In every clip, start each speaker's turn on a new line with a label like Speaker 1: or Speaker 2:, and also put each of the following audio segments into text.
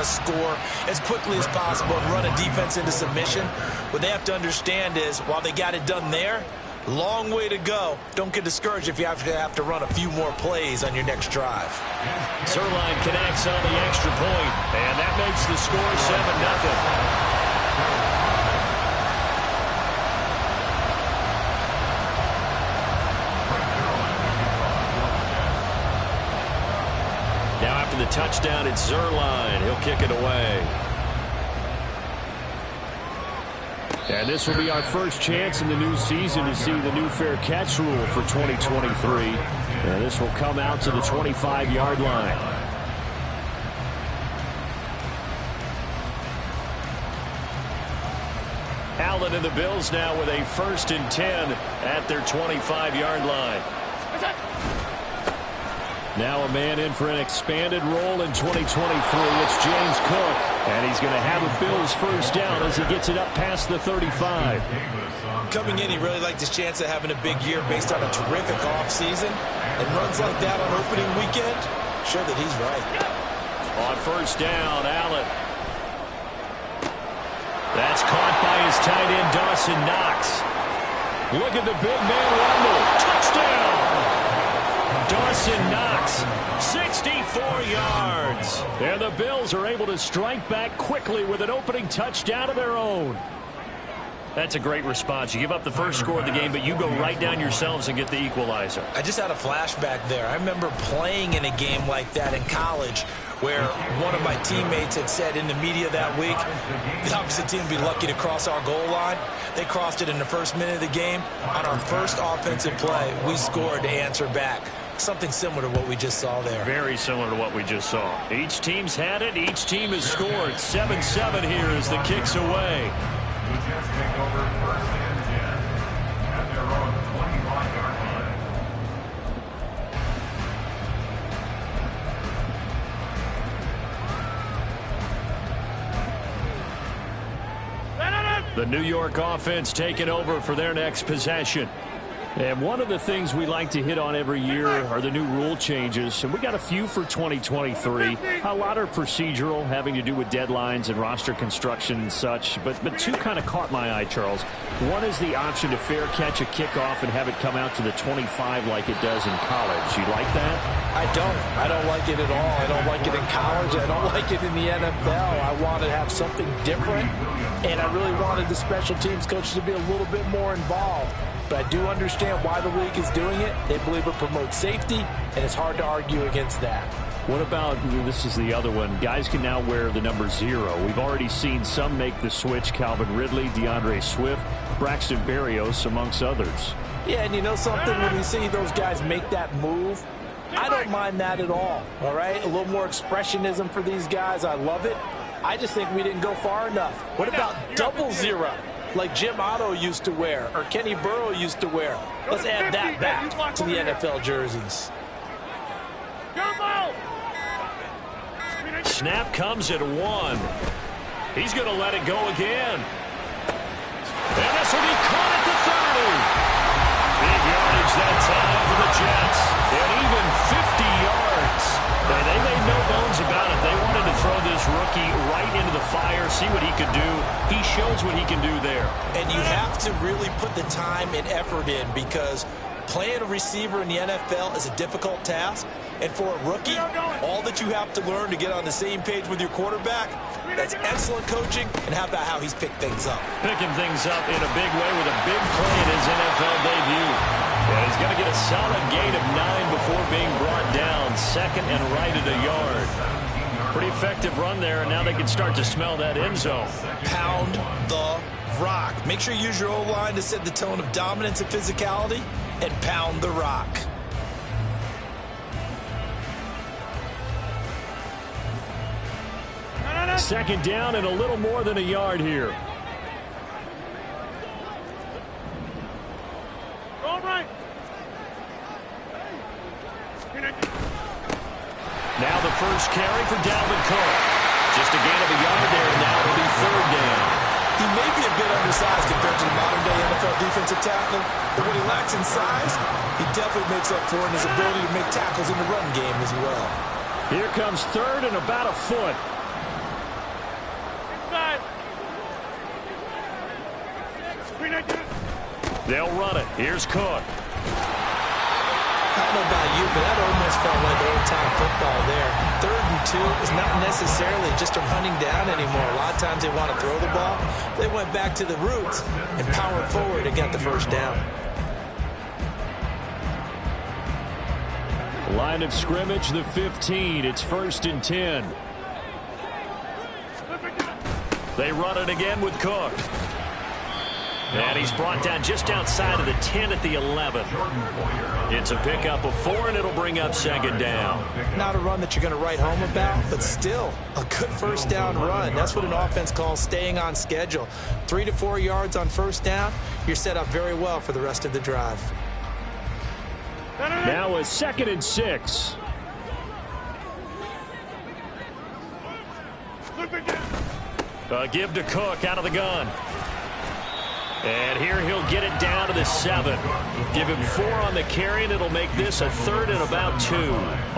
Speaker 1: to score as quickly as possible and run a defense into submission. What they have to understand is, while they got it done there, long way to go. Don't get discouraged if you have to run a few more plays on your next drive.
Speaker 2: Zerline connects on the extra point, and that makes the score 7-0. Now after the touchdown, it's Zerline. He'll kick it away. And this will be our first chance in the new season to see the new fair catch rule for 2023. And this will come out to the 25-yard line. Allen and the Bills now with a 1st and 10 at their 25-yard line. Now a man in for an expanded role in 2023. It's James Cook. And he's going to have a Bills first down as he gets it up past the 35.
Speaker 1: Coming in, he really liked his chance of having a big year based on a terrific offseason. And runs like that on opening weekend, sure that he's right.
Speaker 2: On first down, Allen. That's caught by his tight end, Dawson Knox. Look at the big man rumble. Touchdown! Dawson Knox, 64 yards. And the Bills are able to strike back quickly with an opening touchdown of their own. That's a great response. You give up the first score of the game, but you go right down yourselves and get the equalizer.
Speaker 1: I just had a flashback there. I remember playing in a game like that in college where one of my teammates had said in the media that week, the opposite team would be lucky to cross our goal line. They crossed it in the first minute of the game. On our first offensive play, we scored to answer back. Something similar to what we just saw there.
Speaker 2: Very similar to what we just saw. Each team's had it. Each team has scored. 7-7 here as the kick's away. The New York offense taking over for their next possession. And one of the things we like to hit on every year are the new rule changes. And we got a few for 2023. A lot are procedural, having to do with deadlines and roster construction and such. But two kind of caught my eye, Charles. One is the option to fair catch a kickoff and have it come out to the 25 like it does in college. You like that?
Speaker 1: I don't. I don't like it at all. I don't like it in college. I don't like it in the NFL. I want to have something different. And I really wanted the special teams coaches to be a little bit more involved. But I do understand why the league is doing it. They believe it promotes safety, and it's hard to argue against that.
Speaker 2: What about, this is the other one, guys can now wear the number 0. We've already seen some make the switch, Calvin Ridley, DeAndre Swift, Braxton Berrios, amongst others.
Speaker 1: Yeah, and you know something? When you see those guys make that move, I don't mind that at all right? A little more expressionism for these guys. I love it. I just think we didn't go far enough. What about double 0? Like Jim Otto used to wear, or Kenny Burrow used to wear. Let's add that back to the NFL jerseys.
Speaker 2: Snap comes at 1. He's going to let it go again. And this will be caught at the 30. Big yardage that time for the Jets. And even 50 yards. And they made no bones about it. They wanted to throw this rookie right into the fire, see what he could do. He shows what he can do there.
Speaker 1: And you have to really put the time and effort in, because playing a receiver in the NFL is a difficult task. And for a rookie, all that you have to learn to get on the same page with your quarterback, that's excellent coaching. And how about how he's picked things up?
Speaker 2: Picking things up in a big way with a big play in his NFL debut. And he's going to get a solid gain of 9 before being brought down. Second and right at a yard. Pretty effective run there, and now they can start to smell that end zone.
Speaker 1: Pound the rock. Make sure you use your O-line to set the tone of dominance and physicality, and pound the rock.
Speaker 2: Second down and a little more than a yard here.
Speaker 3: All right.
Speaker 2: Now the first carry for Dalvin Cook. Just a gain of a yard there, and now it'll be third down.
Speaker 1: He may be a bit undersized compared to the modern-day NFL defensive tackle, but what he lacks in size, he definitely makes up for in his ability to make tackles in the run game as well.
Speaker 2: Here comes third and about a foot. They'll run it. Here's Cook.
Speaker 1: I don't know about you, but that almost felt like old-time football there. 3rd and 2 is not necessarily just a running down anymore. A lot of times they want to throw the ball. They went back to the roots and powered forward and got the first down.
Speaker 2: Line of scrimmage, the 15. It's 1st and 10. They run it again with Cook. And he's brought down just outside of the 10 at the 11. It's a pickup of 4, and it'll bring up 2nd down.
Speaker 1: Not a run that you're going to write home about, but still a good first down run. That's what an offense calls staying on schedule. 3 to 4 yards on first down, you're set up very well for the rest of the drive.
Speaker 2: Now a 2nd and 6. Give to Cook out of the gun. And here he'll get it down to the 7. Give him 4 on the carry, and it'll make this a 3rd and about 2.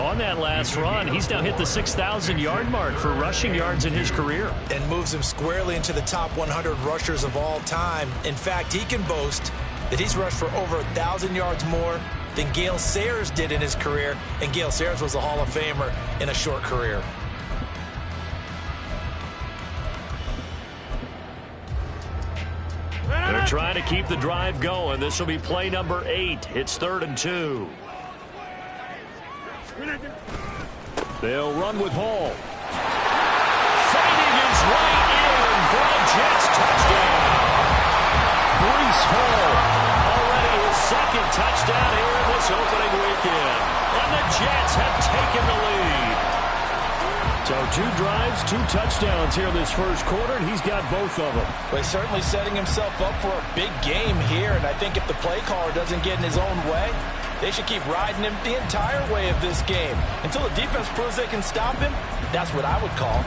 Speaker 2: On that last run, he's now hit the 6,000-yard mark for rushing yards in his career.
Speaker 1: And moves him squarely into the top 100 rushers of all time. In fact, he can boast that he's rushed for over 1,000 yards more than Gale Sayers did in his career. And Gale Sayers was a Hall of Famer in a short career.
Speaker 2: They're trying to keep the drive going. This will be play number 8. It's 3rd and 2. They'll run with Hall. Fighting his way in for a Jets touchdown. Breece Hall, already his 2nd touchdown here in this opening weekend. And the Jets have taken the lead. So 2 drives, 2 touchdowns here in this first quarter, and he's got both of them.
Speaker 1: Well, he's certainly setting himself up for a big game here, and I think if the play caller doesn't get in his own way, they should keep riding him the entire way of this game. Until the defense proves they can stop him, that's what I would call.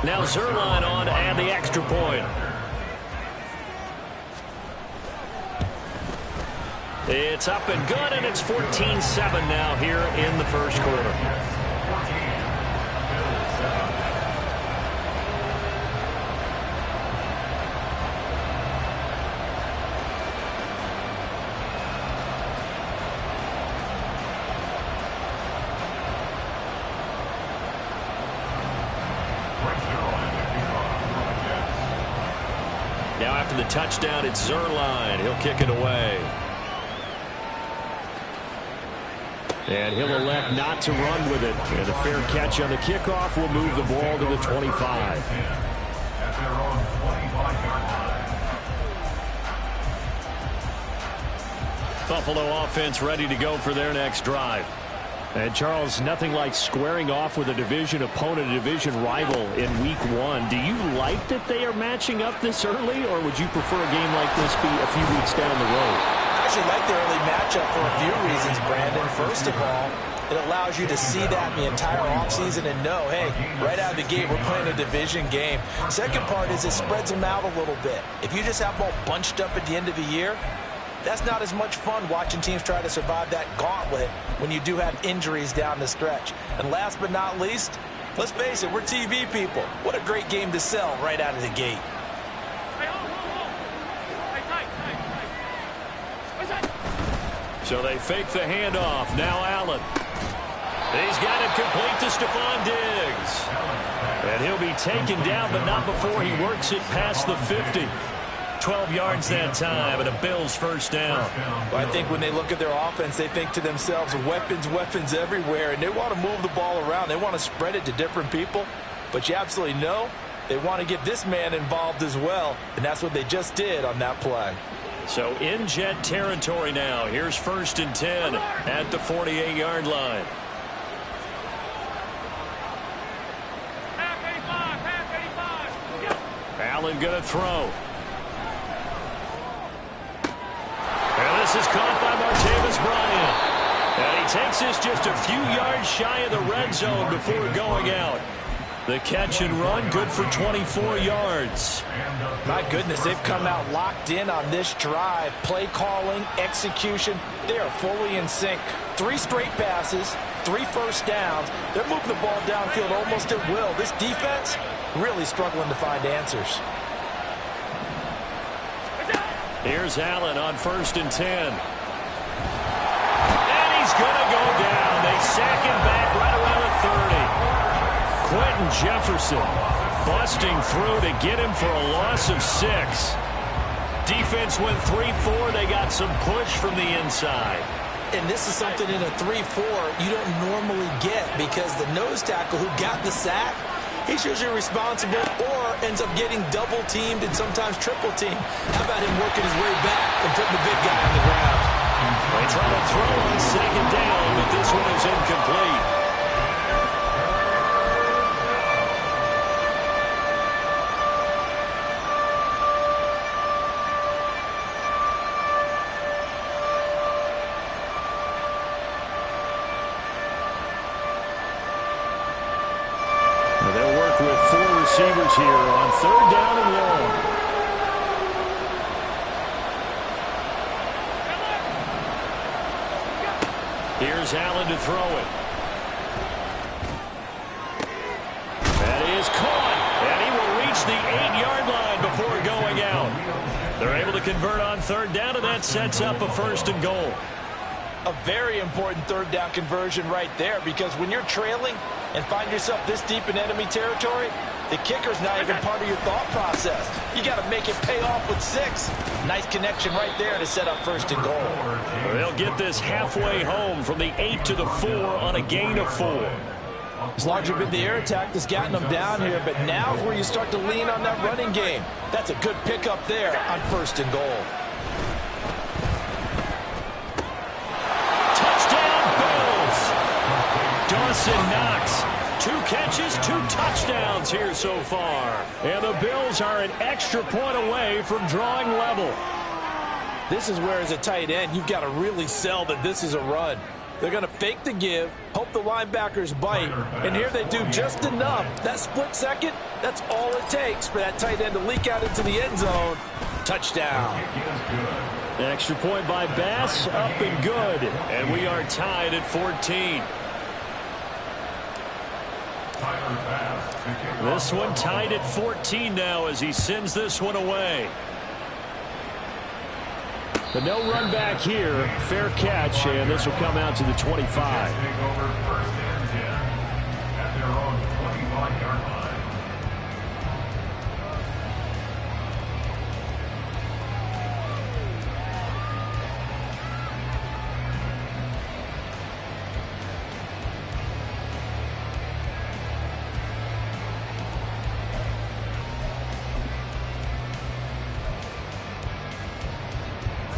Speaker 2: Now Zuerlein on to add the extra point. It's up and good, and it's 14-7 now here in the first quarter. Now after the touchdown, it's Zuerlein. He'll kick it away. And he'll elect not to run with it. And a fair catch on the kickoff will move the ball to the 25. Buffalo offense ready to go for their next drive. And Charles, nothing like squaring off with a division opponent, a division rival in week 1. Do you like that they are matching up this early, or would you prefer a game like this be a few weeks down the road?
Speaker 1: I actually like the early matchup for a few reasons, Brandon. First of all, it allows you to see that the entire offseason and know, hey, right out of the gate, we're playing a division game. Second part is it spreads them out a little bit. If you just have them all bunched up at the end of the year, that's not as much fun watching teams try to survive that gauntlet when you do have injuries down the stretch. And last but not least, let's face it, we're TV people. What a great game to sell right out of the gate.
Speaker 2: So they fake the handoff. Now Allen. He's got it complete to Stephon Diggs. And he'll be taken down, but not before he works it past the 50. 12 yards that time, and a Bills first down.
Speaker 1: Well, I think when they look at their offense, they think to themselves, weapons, weapons everywhere, and they want to move the ball around. They want to spread it to different people, but you absolutely know they want to get this man involved as well, and that's what they just did on that play.
Speaker 2: So in Jet territory now. Here's 1st and 10 at the 48-yard line. Allen going to throw. And this is caught by Martavis Bryant. And he takes this just a few yards shy of the red zone before going out. The catch and run, good for 24 yards.
Speaker 1: My goodness, they've come out locked in on this drive. Play calling, execution, they are fully in sync. 3 straight passes, 3 first downs. They're moving the ball downfield almost at will. This defense really struggling to find answers.
Speaker 2: Here's Allen on 1st and 10. And he's going to go down. They sack him back right around the 30. Quentin Jefferson busting through to get him for a loss of 6. Defense went 3-4. They got some push from the inside.
Speaker 1: And this is something in a 3-4 you don't normally get, because the nose tackle who got the sack, he's usually responsible or ends up getting double-teamed and sometimes triple-teamed. How about him working his way back and putting the big guy on the ground?
Speaker 2: They try to throw on 2nd down, but this one is incomplete. They'll work with 4 receivers here on 3rd down and long. Here's Allen to throw it. That is caught, and he will reach the 8-yard line before going out. They're able to convert on 3rd down, and that sets up a 1st and goal.
Speaker 1: A very important 3rd down conversion right there, because when you're trailing and find yourself this deep in enemy territory, the kicker's not even part of your thought process. You got to make it pay off with 6. Nice connection right there to set up 1st and goal.
Speaker 2: They'll get this halfway home from the 8 to the 4 on a gain of 4.
Speaker 1: It's largely been the air attack that's gotten them down here, but now is where you start to lean on that running game. That's a good pickup there on 1st and goal.
Speaker 2: Touchdown, Bills! Dawson Knox. 2 catches, 2 touchdowns here so far. And the Bills are an extra point away from drawing level.
Speaker 1: This is where, as a tight end, you've got to really sell that this is a run. They're going to fake the give, hope the linebackers bite, and here they do just enough. That split second, that's all it takes for that tight end to leak out into the end zone. Touchdown.
Speaker 2: Extra point by Bass, up and good. And we are tied at 14. This one tied at 14 now as he sends this one away. But no run back here. Fair catch, and this will come out to the 25.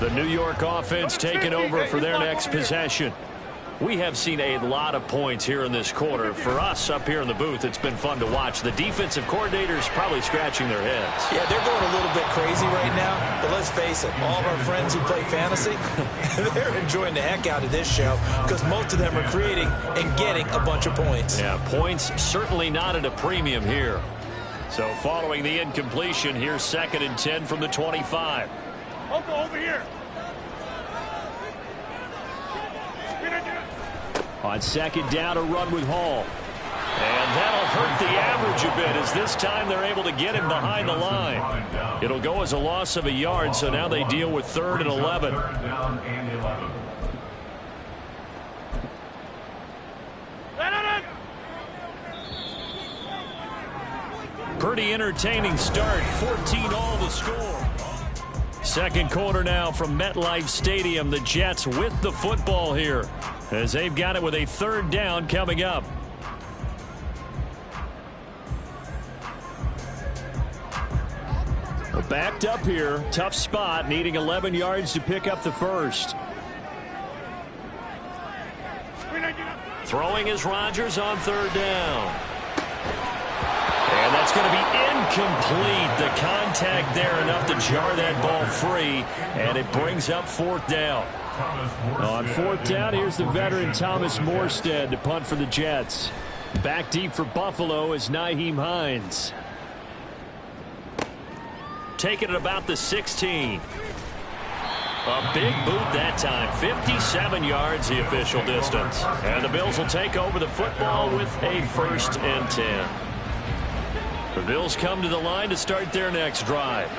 Speaker 2: The New York offense taking over for their next possession. We have seen a lot of points here in this quarter. For us up here in the booth, it's been fun to watch. The defensive coordinators probably scratching their heads.
Speaker 1: Yeah, they're going a little bit crazy right now. But let's face it, all of our friends who play fantasy, they're enjoying the heck out of this show because most of them are creating and getting a bunch of points.
Speaker 2: Yeah, points certainly not at a premium here. So following the incompletion, here's 2nd and 10 from the 25.
Speaker 3: Over here.
Speaker 2: On 2nd down, a run with Hall. And that'll hurt the average a bit as this time they're able to get him behind the line. It'll go as a loss of a yard, so now they deal with 3rd and 11. Pretty entertaining start. 14-all the score. Second quarter now from MetLife Stadium. The Jets with the football here as they've got it with a 3rd down coming up. Backed up here. Tough spot. Needing 11 yards to pick up the first. Throwing is Rodgers on 3rd down. And that's going to be incomplete. The contact there enough to jar that ball free. And it brings up 4th down. On 4th down, here's the veteran Thomas Morstead to punt for the Jets. Back deep for Buffalo is Nyheim Hines. Taking it about the 16. A big boot that time. 57 yards the official distance. And the Bills will take over the football with a 1st and 10. The Bills come to the line to start their next drive.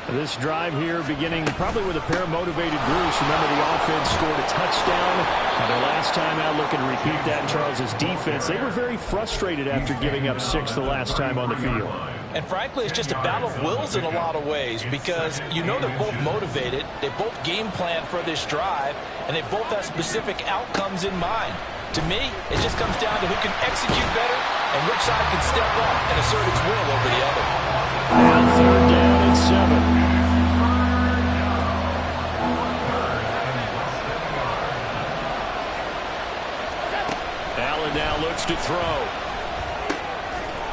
Speaker 2: This drive here beginning probably with a pair of motivated Bruce. Remember, the offense scored a touchdown. Their last time out, looking to repeat that in Charles's defense. They were very frustrated after giving up 6 the last time on the field.
Speaker 1: And frankly, it's just a battle of wills in a lot of ways because you know they're both motivated. They both game plan for this drive, and they both have specific outcomes in mind. To me, it just comes down to who can execute better and which side can step up and assert its will over the other.
Speaker 2: Now 3rd down and 7. Allen now looks to throw.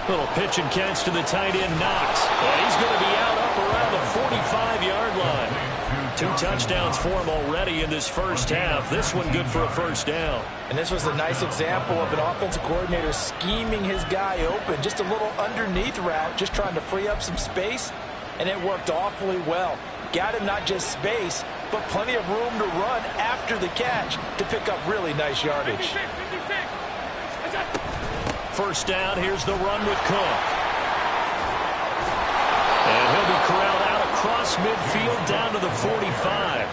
Speaker 2: Little pitch and catch to the tight end, Knox. And he's going to be out up around the 45-yard line. 2 touchdowns for him already in this first half. This one good for a first down.
Speaker 1: And this was a nice example of an offensive coordinator scheming his guy open. Just a little underneath route, just trying to free up some space, and it worked awfully well. Got him not just space, but plenty of room to run after the catch to pick up really nice yardage.
Speaker 2: First down, here's the run with Cook. And he'll be corralled out across midfield down to the 45.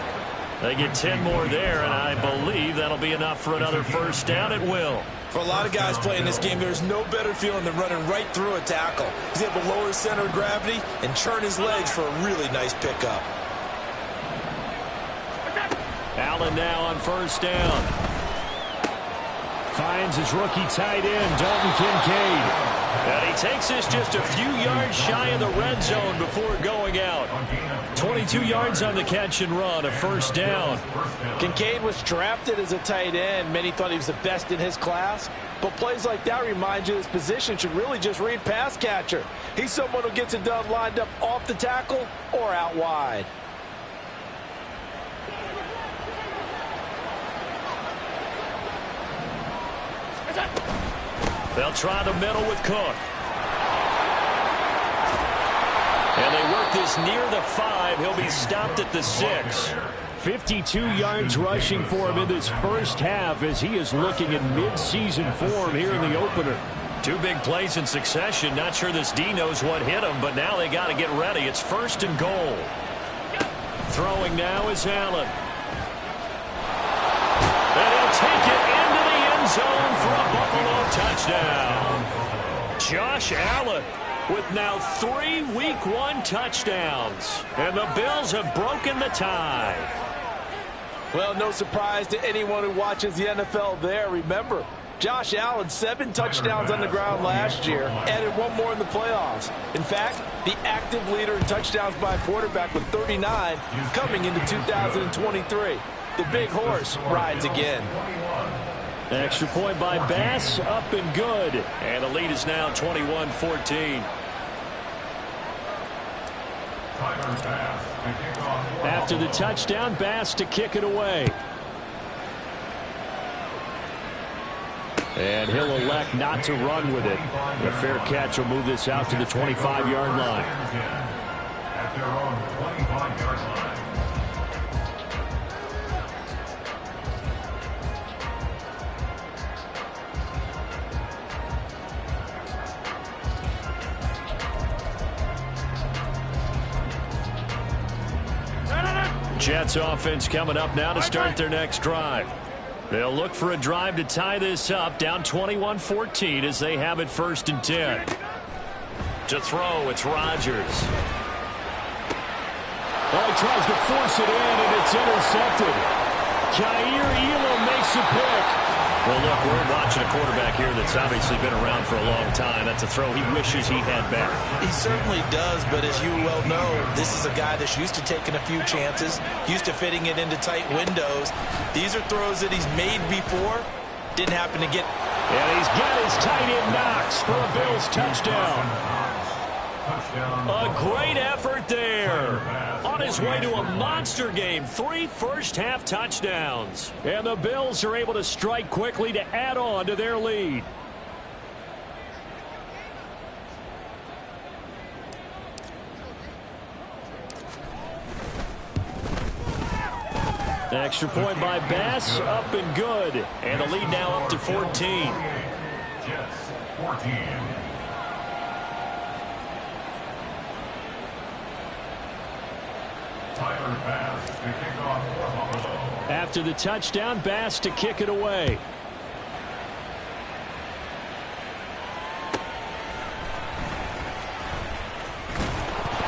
Speaker 2: They get 10 more there, and I believe that'll be enough for another first down at will.
Speaker 3: For a lot of guys playing this game, there's no better feeling than running right through a tackle. He's able to lower his center of gravity and churn his legs for a really nice pickup.
Speaker 2: Allen now on first down. Finds his rookie tight end, Dalton Kincaid. And he takes this just a few yards shy of the red zone before going out. 22 yards on the catch and run, a first down.
Speaker 1: Kincaid was drafted as a tight end. Many thought he was the best in his class. But plays like that remind you his position should really just read pass catcher. He's someone who gets it done lined up off the tackle or out wide.
Speaker 2: They'll try the middle with Cook. And they work this near the 5. He'll be stopped at the 6. 52 yards rushing for him in this first half as he is looking in mid-season form here in the opener. 2 big plays in succession. Not sure this D knows what hit him, but now they got to get ready. It's 1st and goal. Throwing now is Allen. And he'll take it into the end zone for a Buffalo touchdown. Josh Allen with now 3 Week 1 touchdowns. And the Bills have broken the tie.
Speaker 1: Well, no surprise to anyone who watches the NFL there. Remember, Josh Allen, 7 touchdowns on the ground last year, added 1 more in the playoffs. In fact, the active leader in touchdowns by a quarterback with 39 coming into 2023. The big horse rides again.
Speaker 2: Extra point by Bass, up and good. And the lead is now 21-14. After the touchdown, Bass to kick it away. And he'll elect not to run with it. A fair catch will move this out to the 25-yard line. At their own 25-yard line. Jets offense coming up now to start their next drive. They'll look for a drive to tie this up, down 21-14 as they have it 1st and 10. To throw, it's Rodgers. Oh, he tries to force it in, and it's intercepted. Jair Elam makes a pick. Well, look, we're watching a quarterback here that's obviously been around for a long time. That's a throw he wishes he had back.
Speaker 3: He certainly does, but as you well know, this is a guy that's used to taking a few chances, used to fitting it into tight windows. These are throws that he's made before. Didn't happen to get.
Speaker 2: And he's got his tight end Knox for a Bills touchdown. A great effort there. On his way to a monster game. 3 first-half touchdowns. And the Bills are able to strike quickly to add on to their lead. Extra point by Bass, up and good. And the lead now up to 14. Jets, 14. After the touchdown, Bass to kick it away.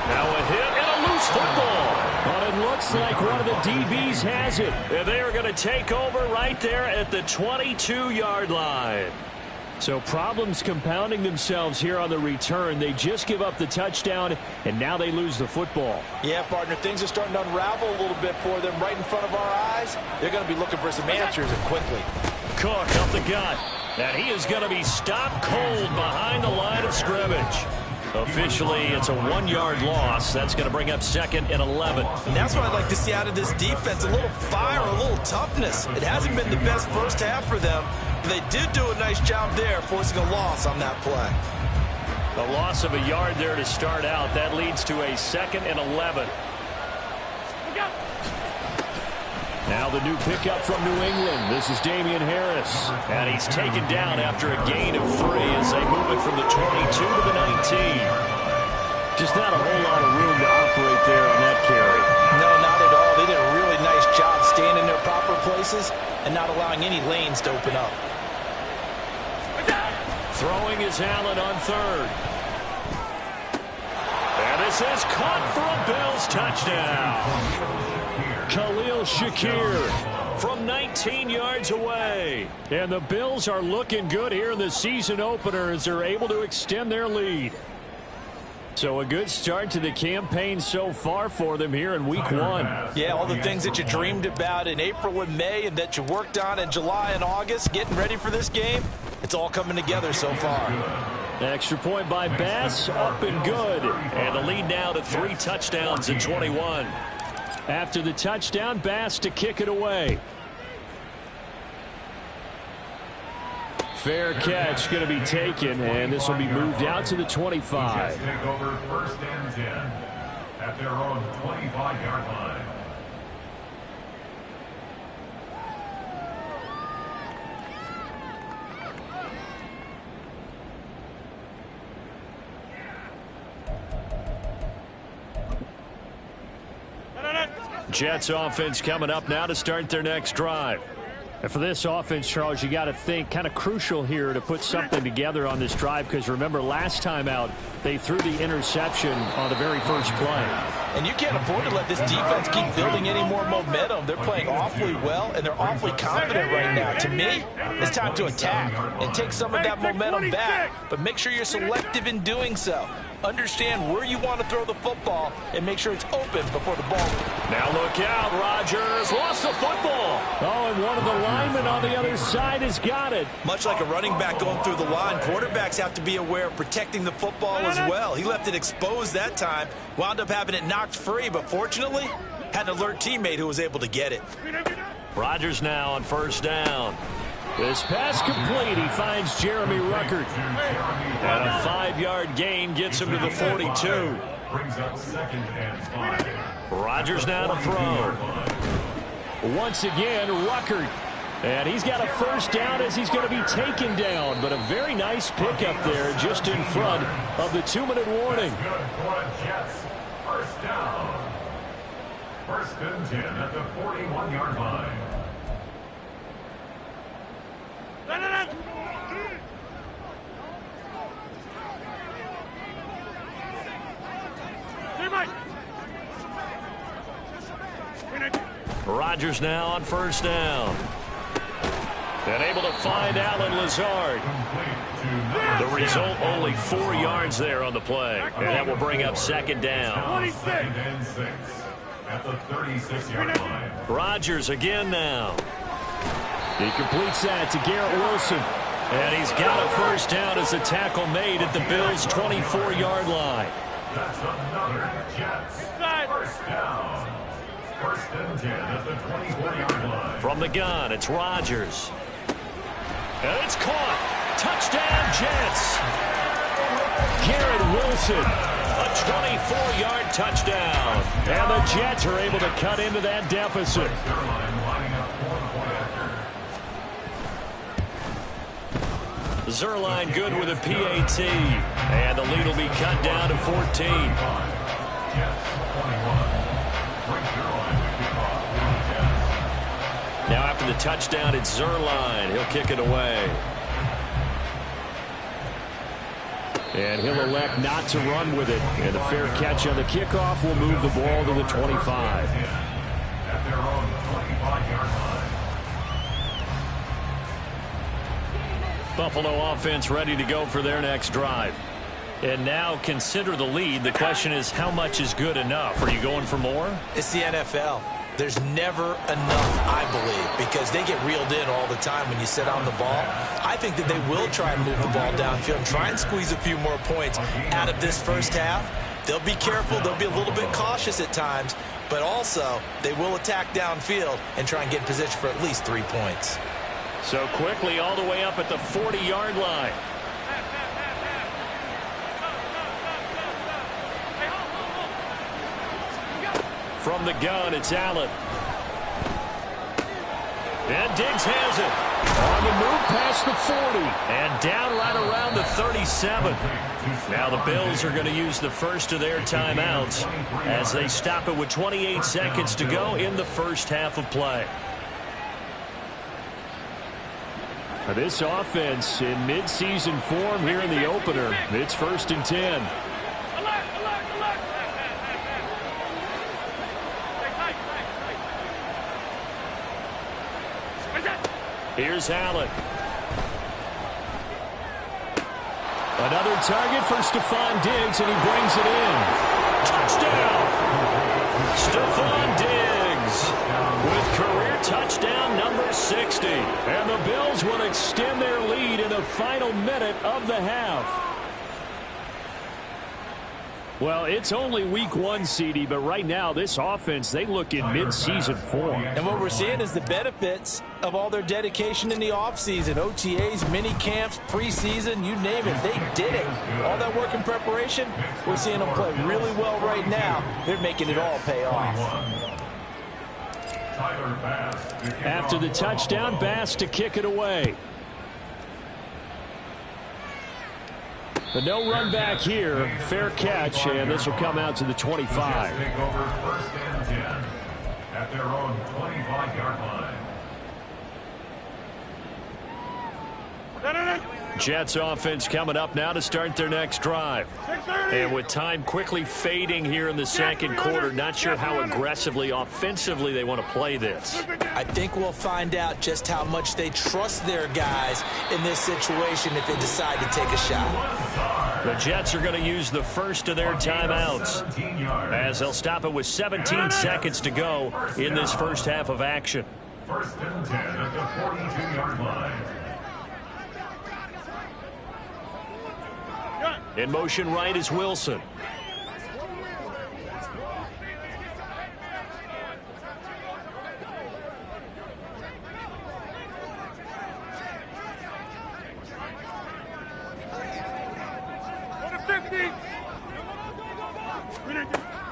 Speaker 2: Now a hit and a loose football. But it looks like one of the DBs has it. And they are going to take over right there at the 22-yard line. So problems compounding themselves here on the return. They just give up the touchdown, and now they lose the football.
Speaker 1: Yeah, partner, things are starting to unravel a little bit for them right in front of our eyes. They're going to be looking for some answers, and quickly.
Speaker 2: Cook up the gut. And he is going to be stopped cold behind the line of scrimmage. Officially, it's a 1-yard loss. That's going to bring up 2nd and 11.
Speaker 3: And that's what I'd like to see out of this defense. A little fire, a little toughness. It hasn't been the best first half for them. They did do a nice job there, forcing a loss on that play.
Speaker 2: A loss of a yard there to start out. That leads to a 2nd and 11. Now the new pickup from New England. This is Damian Harris. And he's taken down after a gain of 3 as they move it from the 22 to the 19. Just not a whole lot of room to operate there on that carry.
Speaker 3: No, not at all. They did a really nice job staying in their proper places and not allowing any lanes to open up.
Speaker 2: Throwing is Allen on 3rd. And this is caught for a Bills touchdown. Khalil Shakir from 19 yards away. And the Bills are looking good here in the season opener as they're able to extend their lead. So a good start to the campaign so far for them here in week 1.
Speaker 3: Yeah, all the things that you dreamed about in April and May and that you worked on in July and August, getting ready for this game, it's all coming together so far.
Speaker 2: Extra point by Bass, up and good. And the lead now to 3 touchdowns at 21. After the touchdown, Bass to kick it away. Fair catch going to be taken, and this will be moved out to the 25.
Speaker 4: Take over 1st and 10 at their own 25-yard line.
Speaker 2: Jets offense coming up now to start their next drive. And for this offense, Charles, you got to think kind of crucial here to put something together on this drive, because remember last time out they threw the interception on the very first play.
Speaker 3: And you can't afford to let this defense keep building any more momentum. They're playing awfully well, and they're awfully confident right now. To me, it's time to attack and take some of that momentum back, but make sure you're selective in doing so. Understand where you want to throw the football and make sure it's open before the ball.
Speaker 2: Now look out, Rodgers lost the football. Oh, and one of the linemen on the other side has got it.
Speaker 3: Much like a running back going through the line, quarterbacks have to be aware of protecting the football as well. He left it exposed that time, wound up having it knocked free, but fortunately had an alert teammate who was able to get it.
Speaker 2: Rodgers now on 1st down. This pass complete. He finds Jeremy Ruckert. And a 5-yard gain gets him to the 42.
Speaker 4: Brings up 2nd and 5.
Speaker 2: Rodgers now to throw. Once again, Ruckert. And he's got a 1st down as he's going to be taken down. But a very nice pickup there just in front of the 2-minute warning.
Speaker 4: Good for the Jets. 1st down. 1st and 10 at the 41-yard line.
Speaker 2: Rodgers now on 1st down. And able to find Alan Lazard. The result, only 4 yards there on the play. And that will bring up 2nd down.
Speaker 4: 2nd and 6 at the 36-yard line.
Speaker 2: Rodgers again now. He completes that to Garrett Wilson. And he's got a 1st down as a tackle made at the Bills' 24-yard line.
Speaker 4: That's another Jets. 1st down. 1st and 10 at the 24-yard line.
Speaker 2: From the gun, it's Rodgers. And it's caught. Touchdown, Jets. Garrett Wilson, a 24-yard touchdown. And the Jets are able to cut into that deficit. Zerline good with a PAT. And the lead will be cut down to 14. Now after the touchdown, it's Zerline. He'll kick it away. And he'll elect not to run with it. And a fair catch on the kickoff will move the ball to the 25.
Speaker 4: At their own 25-yard line.
Speaker 2: Buffalo offense ready to go for their next drive. And now consider the lead. The question is, how much is good enough? Are you going for more?
Speaker 3: It's the NFL. There's never enough, I believe, because they get reeled in all the time when you sit on the ball. I think that they will try and move the ball downfield and try and squeeze a few more points out of this first half. They'll be careful. They'll be a little bit cautious at times, but also they will attack downfield and try and get in position for at least 3 points.
Speaker 2: So quickly all the way up at the 40-yard line. From the gun, it's Allen. And Diggs has it. On the move past the 40. And down right around the 37. Now the Bills are going to use the first of their timeouts as they stop it with 28 seconds to go in the first half of play. This offense in midseason form here in the opener. It's 1st and 10. Here's Allen. Another target for Stephon Diggs, and he brings it in. Touchdown! Stephon Diggs with career touchdown number 60. And the Bills will extend their lead in the final minute of the half. Well, it's only week 1, CD, but right now this offense, they look in mid-season form.
Speaker 3: And what we're seeing is the benefits of all their dedication in the offseason. OTAs, mini camps, preseason, you name it. They did it. All that work in preparation, we're seeing them play really well right now. They're making it all pay off.
Speaker 2: After the touchdown, Bass to kick it away. The no run back here, fair catch, and this will come out to the 25.
Speaker 4: Take over 1st and 10 at their own 25-yard line.
Speaker 2: Jets offense coming up now to start their next drive. And with time quickly fading here in the second quarter, not sure how aggressively, offensively they want to play this.
Speaker 3: I think we'll find out just how much they trust their guys in this situation if they decide to take a shot.
Speaker 2: The Jets are going to use the first of their timeouts as they'll stop it with 17 seconds to go in this first half of action.
Speaker 4: 1st and 10 at the 42-yard line.
Speaker 2: In motion right is Wilson.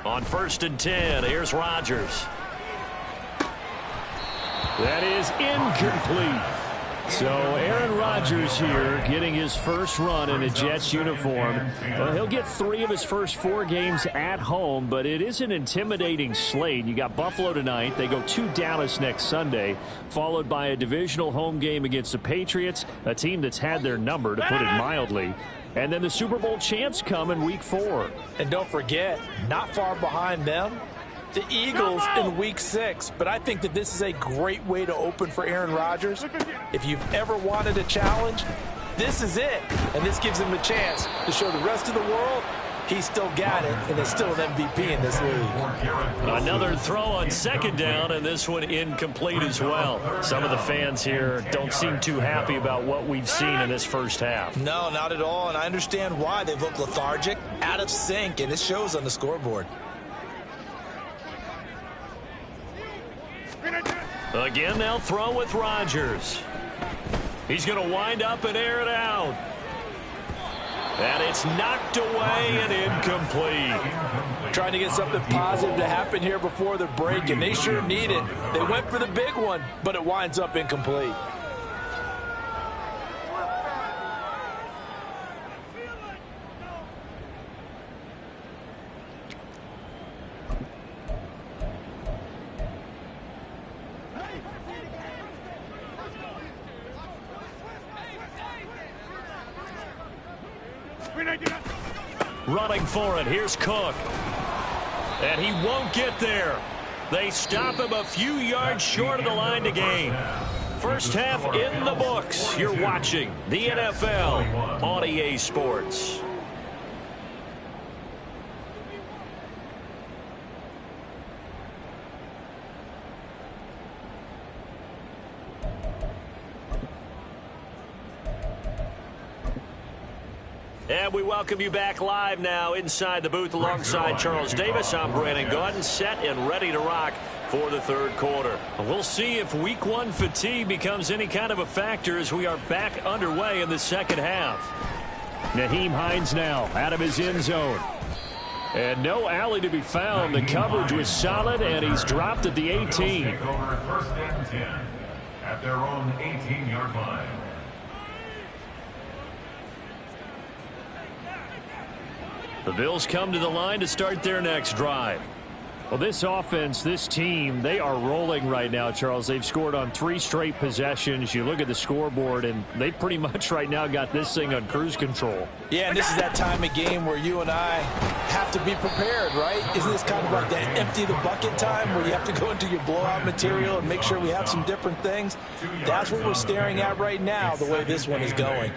Speaker 2: On 1st and 10, here's Rodgers. That is incomplete. So Aaron Rodgers here getting his first run in a Jets uniform. Well, he'll get 3 of his first 4 games at home, but it is an intimidating slate. You got Buffalo tonight. They go to Dallas next Sunday, followed by a divisional home game against the Patriots, a team that's had their number, to put it mildly. And then the Super Bowl champs come in week 4.
Speaker 3: And don't forget, not far behind them, the Eagles in week 6. But I think that this is a great way to open for Aaron Rodgers. If you've ever wanted a challenge, this is it. And this gives him a chance to show the rest of the world he's still got it and is still an MVP in this league.
Speaker 2: Another throw on 2nd down, and this one incomplete as well. Some of the fans here don't seem too happy about what we've seen in this first half.
Speaker 3: No, not at all, and I understand why. They've looked lethargic, out of sync, and it shows on the scoreboard.
Speaker 2: Again, they'll throw with Rodgers. He's going to wind up and air it out. And it's knocked away and incomplete.
Speaker 3: Trying to get something positive to happen here before the break, and they sure need it. They went for the big one, but it winds up incomplete.
Speaker 2: Running for it. Here's Cook. And he won't get there. They stop him a few yards short of the line to gain. First half in the books. You're watching the NFL on EA Sports. And we welcome you back live now inside the booth alongside Charles Davis. I'm Brandon Gaudin, set and ready to rock for the third quarter. We'll see if week one fatigue becomes any kind of a factor as we are back underway in the second half. Nyheim Hines now out of his end zone. And no alley to be found. The coverage was solid, and he's dropped at the 18.
Speaker 4: Take over first and 10 at their own 18-yard line.
Speaker 2: The Bills come to the line to start their next drive. Well, this offense, this team, they are rolling right now, Charles. They've scored on 3 straight possessions. You look at the scoreboard, and they pretty much right now got this thing on cruise control.
Speaker 3: Yeah, and this is that time of game where you and I have to be prepared, right? Isn't this kind of like that empty the bucket time where you have to go into your blowout material and make sure we have some different things? That's what we're staring at right now, the way this one is going.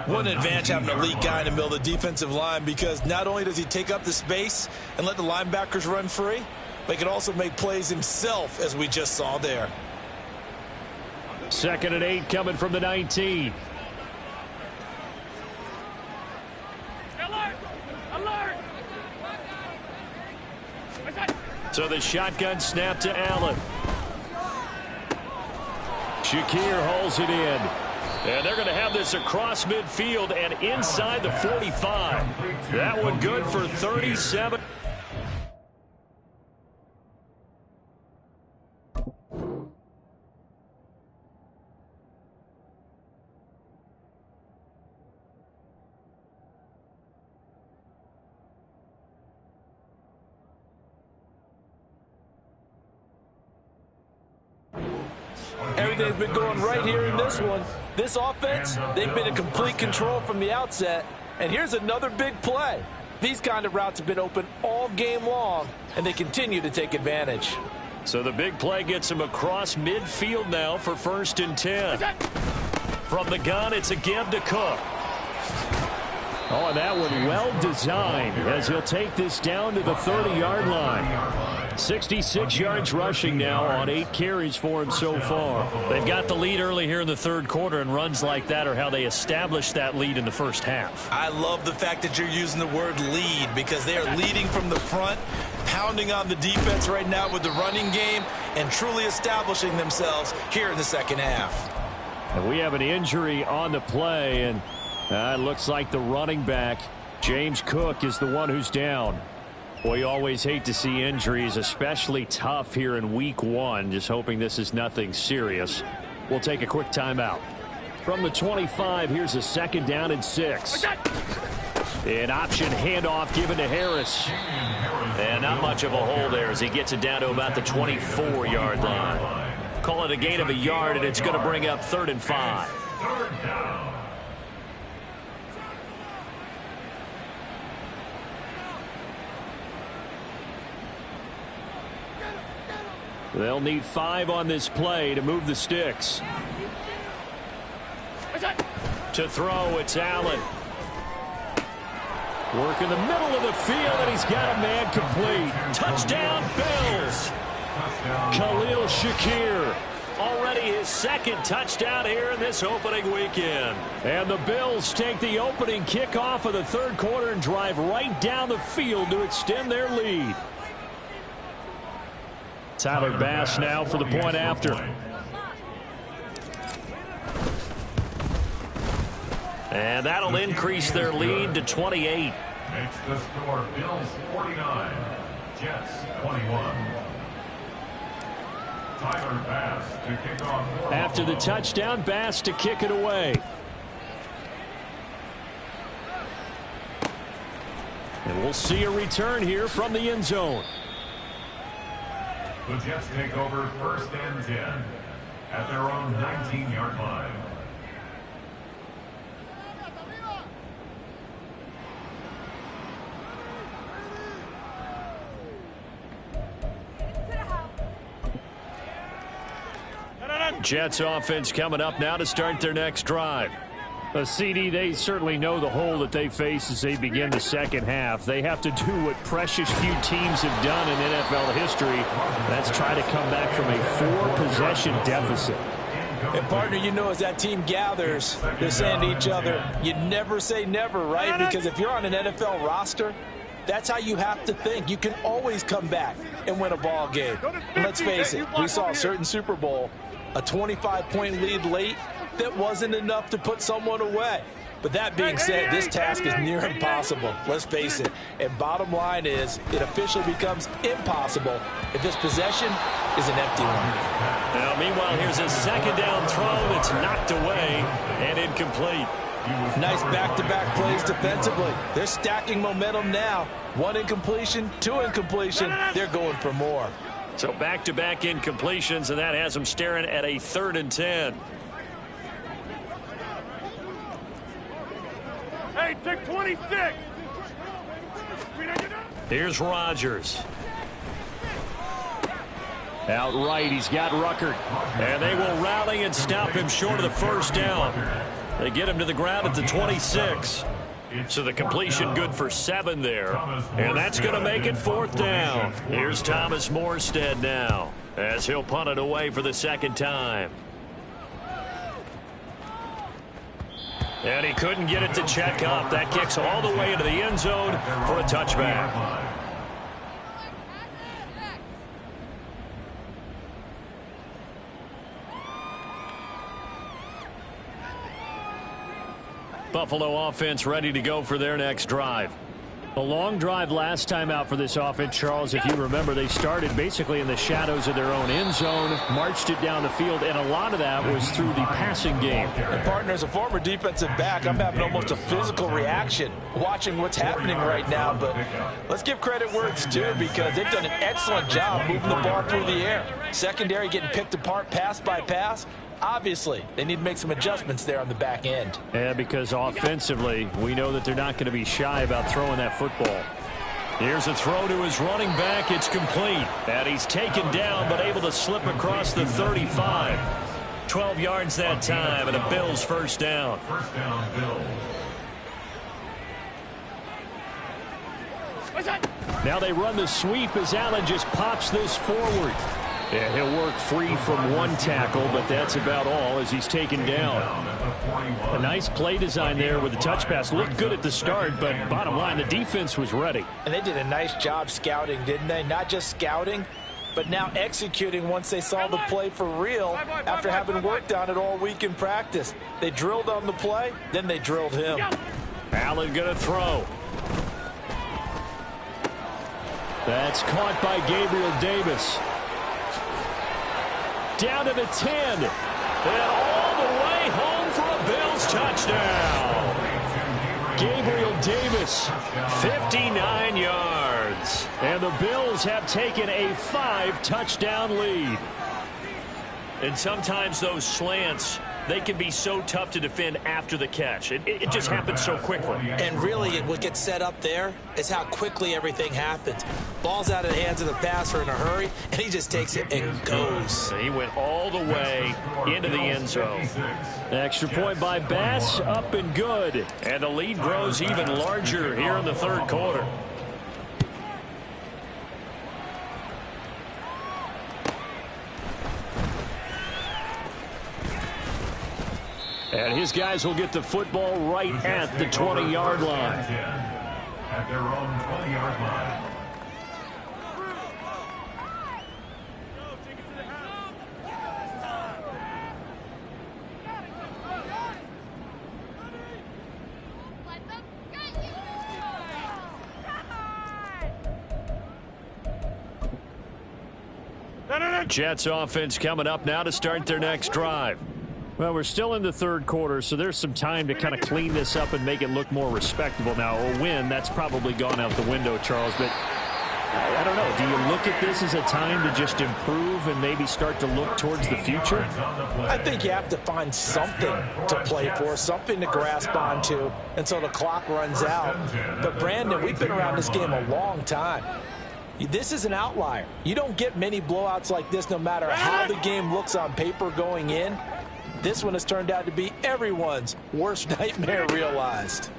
Speaker 5: What an advantage having an elite guy in the middle of the defensive line, because not only does he take up the space and let the linebackers run free, but he can also make plays himself, as we just saw there.
Speaker 2: 2nd and 8 coming from the 19. So the shotgun snap to Allen. Shakir hauls it in. And they're going to have this across midfield and inside the 45. That one good for 37.
Speaker 3: Everything's been going right here in this one. This offense, they've been in complete control from the outset. And here's another big play. These kind of routes have been open all game long, and they continue to take advantage.
Speaker 2: So the big play gets him across midfield now for 1st and 10. From the gun, it's a give to Cook. Oh, and that one well designed as he'll take this down to the 30-yard line. 66 yards rushing now on 8 carries for him so far. They've got the lead early here in the third quarter, and runs like that are how they establish that lead in the first half.
Speaker 5: I love the fact that you're using the word lead, because they are leading from the front, pounding on the defense right now with the running game, and truly establishing themselves here in the second half.
Speaker 2: And we have an injury on the play, and it looks like the running back, James Cook, is the one who's down. Boy, you always hate to see injuries, especially tough here in week one. Just hoping this is nothing serious. We'll take a quick timeout. From the 25, here's a 2nd down and 6. An option handoff given to Harris. And not much of a hole there as he gets it down to about the 24-yard line. Call it a gain of a yard, and it's going to bring up 3rd and 5.
Speaker 4: Third down.
Speaker 2: They'll need 5 on this play to move the sticks. To throw, it's Allen. Work in the middle of the field, and he's got a man complete. Touchdown, Bills. Khalil Shakir. Already his 2nd touchdown here in this opening weekend. And the Bills take the opening kickoff of the third quarter and drive right down the field to extend their lead. Tyler Bass now for the point after. And that'll increase their lead to 28.
Speaker 4: Makes the score Bills 49, Jets 21. Tyler Bass to kick off.
Speaker 2: After the touchdown, Bass to kick it away. And we'll see a return here from the end zone.
Speaker 4: The Jets take over 1st and 10 at their own 19-yard line.
Speaker 2: Jets offense coming up now to start their next drive. CD, they certainly know the hole that they face as they begin the second half. They have to do what precious few teams have done in NFL history. That's try to come back from a 4-possession deficit.
Speaker 3: And, partner, you know, as that team gathers, they're saying to each other, you never say never, right? Because if you're on an NFL roster, that's how you have to think. You can always come back and win a ball game. And let's face it, we saw a certain Super Bowl, a 25-point lead late, that wasn't enough to put someone away. But that being said, this task is near impossible. Let's face it. And bottom line is, it officially becomes impossible if this possession is an empty one.
Speaker 2: Now, meanwhile, here's a second down throw that's knocked away and incomplete.
Speaker 3: Nice back-to-back plays defensively. They're stacking momentum now. 1 incompletion, 2 incompletion. They're going for more.
Speaker 2: So back-to-back incompletions, and that has them staring at a 3rd and 10.
Speaker 6: Hey, take 26.
Speaker 2: Here's Rodgers. Out right, he's got Ruckert. And they will rally and stop him short of the first down. They get him to the ground at the 26. So the completion good for 7 there. And that's going to make it 4th down. Here's Thomas Morstead now as he'll punt it away for the 2nd time. And he couldn't get it to check up. That kicks all the way into the end zone for a touchback. Buffalo offense ready to go for their next drive. A long drive last time out for this offense, Charles. If you remember, they started basically in the shadows of their own end zone, marched it down the field, and a lot of that was through the passing game.
Speaker 3: And, partner, as a former defensive back, I'm having almost a physical reaction watching what's happening right now. But let's give credit where it's due, because they've done an excellent job moving the ball through the air. Secondary getting picked apart pass by pass. Obviously, they need to make some adjustments there on the back end.
Speaker 2: Yeah, because offensively, we know that they're not going to be shy about throwing that football. Here's a throw to his running back. It's complete. And he's taken down, but able to slip across the 35. 12 yards that time, and a Bills first down.
Speaker 4: First down, Bills.
Speaker 2: Now they run the sweep as Allen just pops this forward. Yeah, he'll work free from 1 tackle, but that's about all as he's taken down. A nice play design there with the touch pass. Looked good at the start, but bottom line, the defense was ready.
Speaker 3: And they did a nice job scouting, didn't they? Not just scouting, but now executing once they saw the play for real after having worked on it all week in practice. They drilled on the play, then they drilled him.
Speaker 2: Allen going to throw. That's caught by Gabriel Davis. Down to the 10. And all the way home for a Bills touchdown. Gabriel Davis, 59 yards. And the Bills have taken a 5-touchdown lead. And sometimes those slants, they can be so tough to defend after the catch. It just happens so quickly.
Speaker 3: And really, what gets set up there is how quickly everything happens. Ball's out of the hands of the passer in a hurry, and he just takes it and goes.
Speaker 2: He went all the way into the end zone. Extra point by Bass, up and good. And the lead grows even larger here in the 3rd quarter. And his guys will get the football right at the 20-yard line.
Speaker 4: At their own 20-yard line.
Speaker 2: Jets offense coming up now to start their next drive. Well, we're still in the 3rd quarter, so there's some time to kind of clean this up and make it look more respectable. Now, a win, that's probably gone out the window, Charles, but I don't know. Do you look at this as a time to just improve and maybe start to look towards the future?
Speaker 3: I think you have to find something to play for, something to grasp onto until the clock runs out. But, Brandon, we've been around this game a long time.
Speaker 1: This is an outlier. You don't get many blowouts like this no matter how the game looks on paper going in. This one has turned out to be everyone's worst nightmare realized.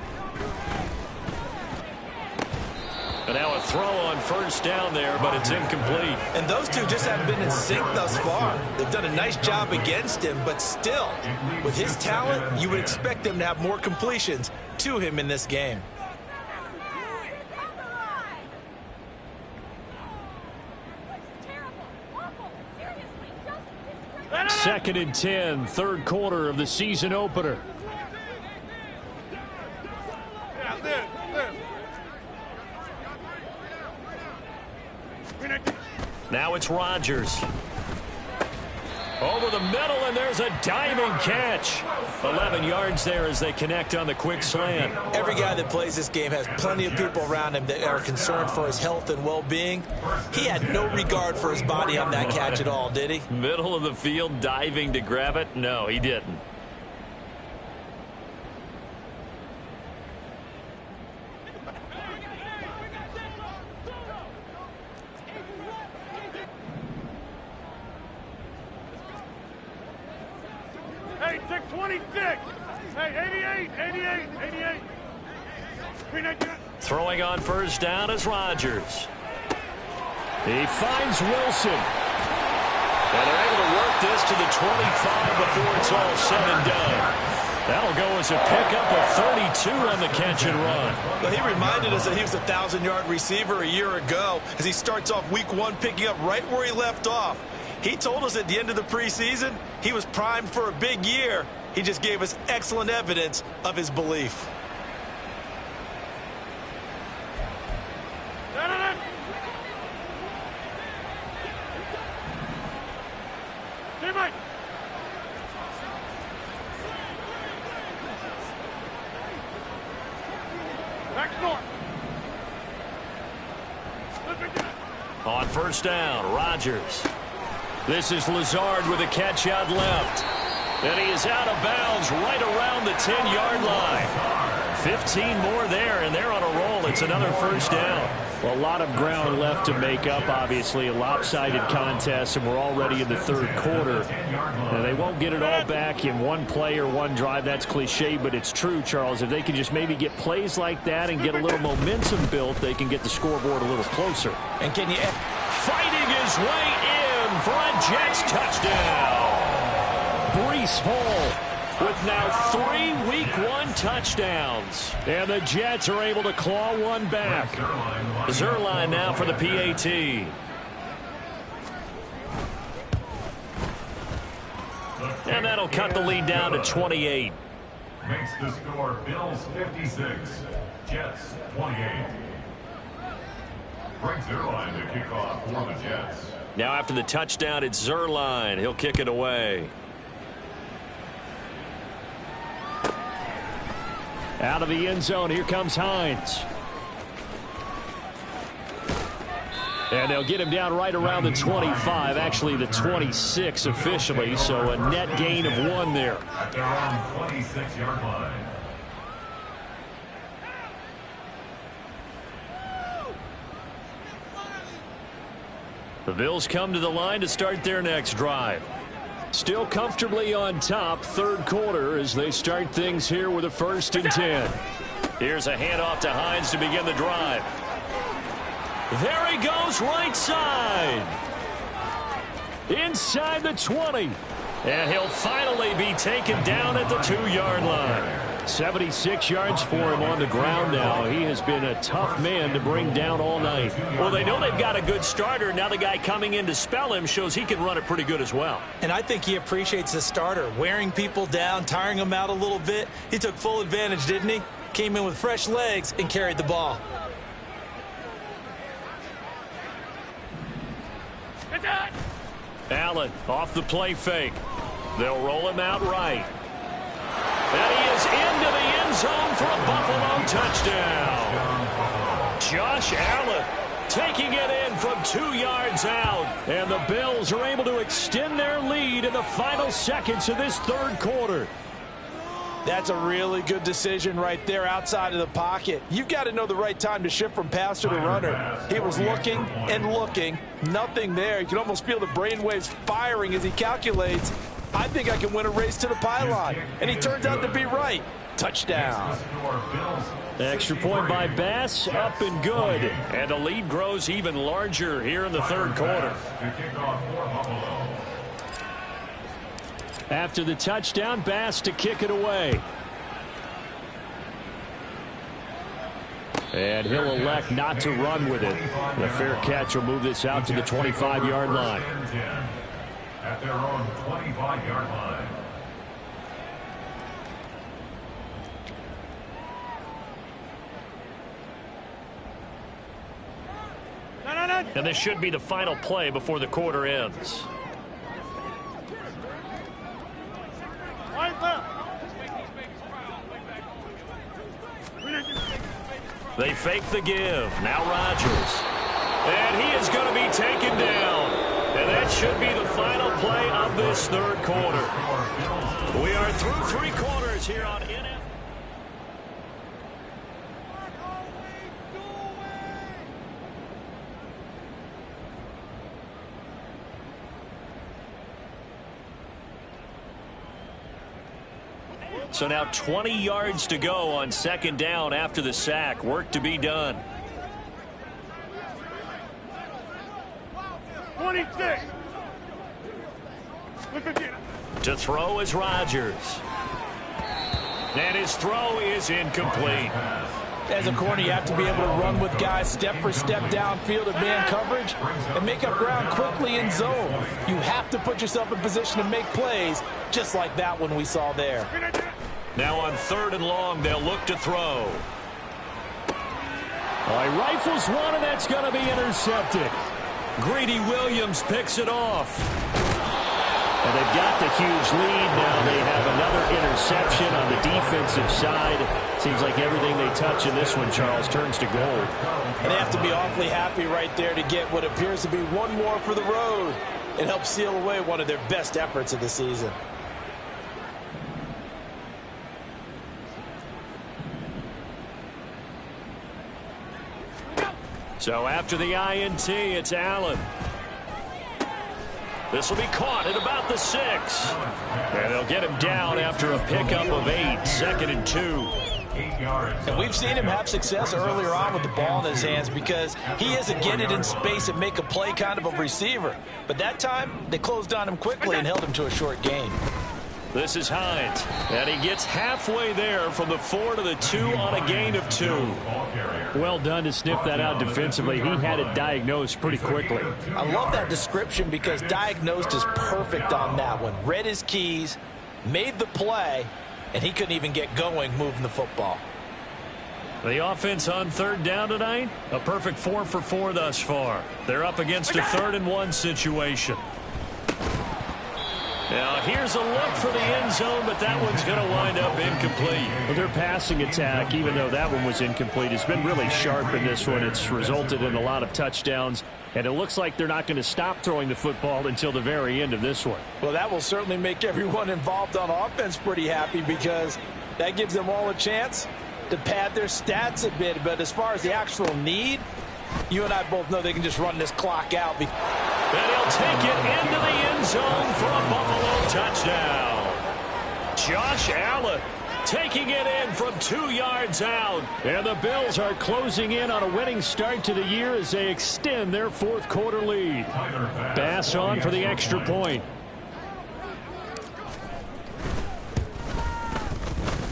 Speaker 2: And now a throw on first down there, but it's incomplete.
Speaker 5: And those two just haven't been in sync thus far. They've done a nice job against him, but still, with his talent, you would expect them to have more completions to him in this game.
Speaker 2: Second and 10, third quarter of the season opener. Now it's Rodgers. Over the middle, and there's a diving catch. 11 yards there as they connect on the quick slant.
Speaker 5: Every guy that plays this game has plenty of people around him that are concerned for his health and well-being. He had no regard for his body on that catch at all, did he?
Speaker 2: Middle of the field, diving to grab it? No, he didn't.
Speaker 6: Hey, 626. Hey, 88.
Speaker 2: Throwing on first down is Rodgers. He finds Wilson. And they're able to work this to the 25 before it's all said and done. That'll go as a pickup of 32 on the catch and run.
Speaker 5: Well, he reminded us that he was a 1,000-yard receiver a year ago as he starts off week 1 picking up right where he left off. He told us at the end of the preseason he was primed for a big year. He just gave us excellent evidence of his belief.
Speaker 2: On first down, Rodgers. This is Lazard with a catch out left. And he is out of bounds right around the 10-yard line. 15 more there, and they're on a roll. It's another first down.
Speaker 1: Well, a lot of ground left to make up, obviously. A lopsided contest, and we're already in the third quarter. Now, they won't get it all back in one play or one drive. That's cliche, but it's true, Charles. If they can just maybe get plays like that and get a little momentum built, they can get the scoreboard a little closer.
Speaker 5: And can you...
Speaker 2: Fighting his way in for a Jets touchdown. Breece Hall with now 3 Week 1 touchdowns. And the Jets are able to claw one back. Zerline now for the PAT. And that'll cut the lead down to 28.
Speaker 4: Makes the score Bills 56, Jets 28. Frank Zerline to kick off for the Jets.
Speaker 2: Now after the touchdown, it's Zerline. He'll kick it away. Out of the end zone, here comes Hines. And they'll get him down right around the 25, actually the 26 officially, so a net gain of 1 there.
Speaker 4: At their own 26-yard line.
Speaker 2: The Bills come to the line to start their next drive. Still comfortably on top, third quarter, as they start things here with a 1st and 10. Here's a handoff to Hines to begin the drive. There he goes, right side. Inside the 20. And he'll finally be taken down at the 2-yard line. 76 yards for him on the ground now. He has been a tough man to bring down all night. Well, they know they've got a good starter. Now the guy coming in to spell him shows he can run it pretty good as well.
Speaker 5: And I think he appreciates the starter, wearing people down, tiring them out a little bit. He took full advantage, didn't he? Came in with fresh legs and carried the ball.
Speaker 2: Allen off the play fake. They'll roll him out right. And he is into the end zone for a Buffalo touchdown. Josh Allen taking it in from 2 yards out. And the Bills are able to extend their lead in the final seconds of this third quarter.
Speaker 3: That's a really good decision right there outside of the pocket. You've got to know the right time to shift from passer to runner. He was looking and looking, nothing there. You can almost feel the brainwaves firing as he calculates, I think I can win a race to the pylon. And he turns out to be right. Touchdown.
Speaker 2: Extra point by Bass, up and good. And the lead grows even larger here in the third quarter. After the touchdown, Bass to kick it away. And he'll elect not to run with it. The fair catch will move this out to the 25-yard line.
Speaker 4: At their own 25-yard line.
Speaker 2: And this should be the final play before the quarter ends. They fake the give. Now Rodgers. And he is going to be taken down. And that should be the final play of this third quarter. We are through three quarters here on NFL. So now 20 yards to go on second down after the sack. Work to be done.
Speaker 6: 26.
Speaker 2: To throw is Rodgers. And his throw is incomplete.
Speaker 3: As a corner, you have to be able to run with guys step for step downfield of man coverage and make up ground quickly in zone. You have to put yourself in position to make plays, just like that one we saw there.
Speaker 2: Now on third and long, they'll look to throw. He rifles one, and that's going to be intercepted. Greedy Williams picks it off. And they've got the huge lead. Now they have another interception on the defensive side. Seems like everything they touch in this one, Charles, turns to gold.
Speaker 3: And they have to be awfully happy right there to get what appears to be one more for the road. It helps seal away one of their best efforts of the season.
Speaker 2: So after the INT, it's Allen. This will be caught at about the 6. And they'll get him down after a pickup of 8. 2nd and 2.
Speaker 3: And we've seen him have success earlier on with the ball in his hands because he is a get it in space and make a play kind of a receiver. But that time, they closed on him quickly and held him to a short gain.
Speaker 2: This is Hines. And he gets halfway there from the 4 to the 2 on a gain of 2. Well done to sniff that out defensively. He had it diagnosed pretty quickly.
Speaker 3: I love that description because diagnosed is perfect on that one. Read his keys, made the play, and he couldn't even get going moving the football.
Speaker 2: The offense on third down tonight, a perfect 4 for 4 thus far. They're up against a 3rd and 1 situation. Now, here's a look for the end zone, but that one's going to wind up incomplete. Well, their passing attack, even though that one was incomplete, has been really sharp in this one. It's resulted in a lot of touchdowns, and it looks like they're not going to stop throwing the football until the very end of this one.
Speaker 3: Well, that will certainly make everyone involved on offense pretty happy because that gives them all a chance to pad their stats a bit. But as far as the actual need, you and I both know they can just run this clock out.
Speaker 2: And he'll take it into the end zone for a Buffalo touchdown. Josh Allen taking it in from 2 yards out. And the Bills are closing in on a winning start to the year as they extend their 4th quarter lead. Bass on for the extra point.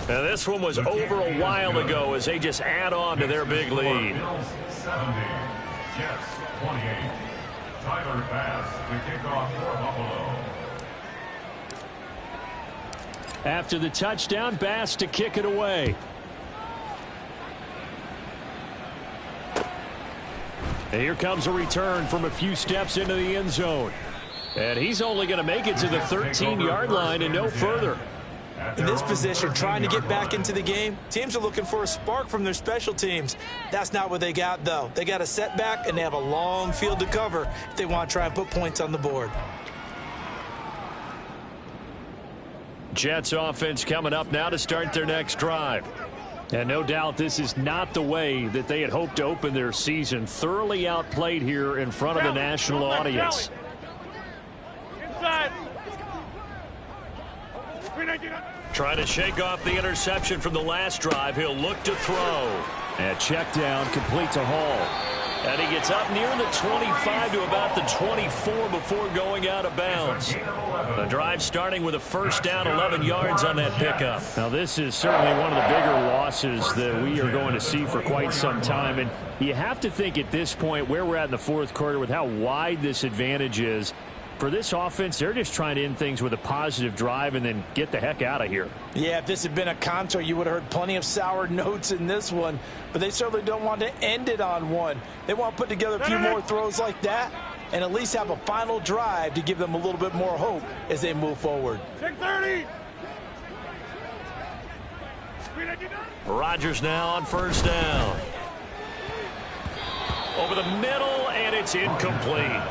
Speaker 2: And this one was over a while ago as they just add on to their big lead.
Speaker 4: 70, Jets 28. Tyler Bass to kick off for Buffalo.
Speaker 2: After the touchdown, Bass to kick it away. And here comes a return from a few steps into the end zone. And he's only going to make it to the 13-yard line and no further.
Speaker 3: In this position, trying to get back into the game, teams are looking for a spark from their special teams. That's not what they got, though. They got a setback, and they have a long field to cover if they want to try and put points on the board.
Speaker 2: Jets offense coming up now to start their next drive. And no doubt this is not the way that they had hoped to open their season. Thoroughly outplayed here in front of a national audience.
Speaker 6: Inside.
Speaker 2: Trying to shake off the interception from the last drive. He'll look to throw. And check down, complete to Hall. And he gets up near the 25 to about the 24 before going out of bounds. The drive starting with a first down, 11 yards on that pickup. Now, this is certainly one of the bigger losses that we are going to see for quite some time. And you have to think at this point where we're at in the fourth quarter with how wide this advantage is. For this offense, they're just trying to end things with a positive drive and then get the heck out of here.
Speaker 3: Yeah, if this had been a concert, you would have heard plenty of sour notes in this one. But they certainly don't want to end it on one. They want to put together a few more throws like that and at least have a final drive to give them a little bit more hope as they move forward.
Speaker 6: 6:30.
Speaker 2: Rodgers now on first down. Over the middle, and it's incomplete.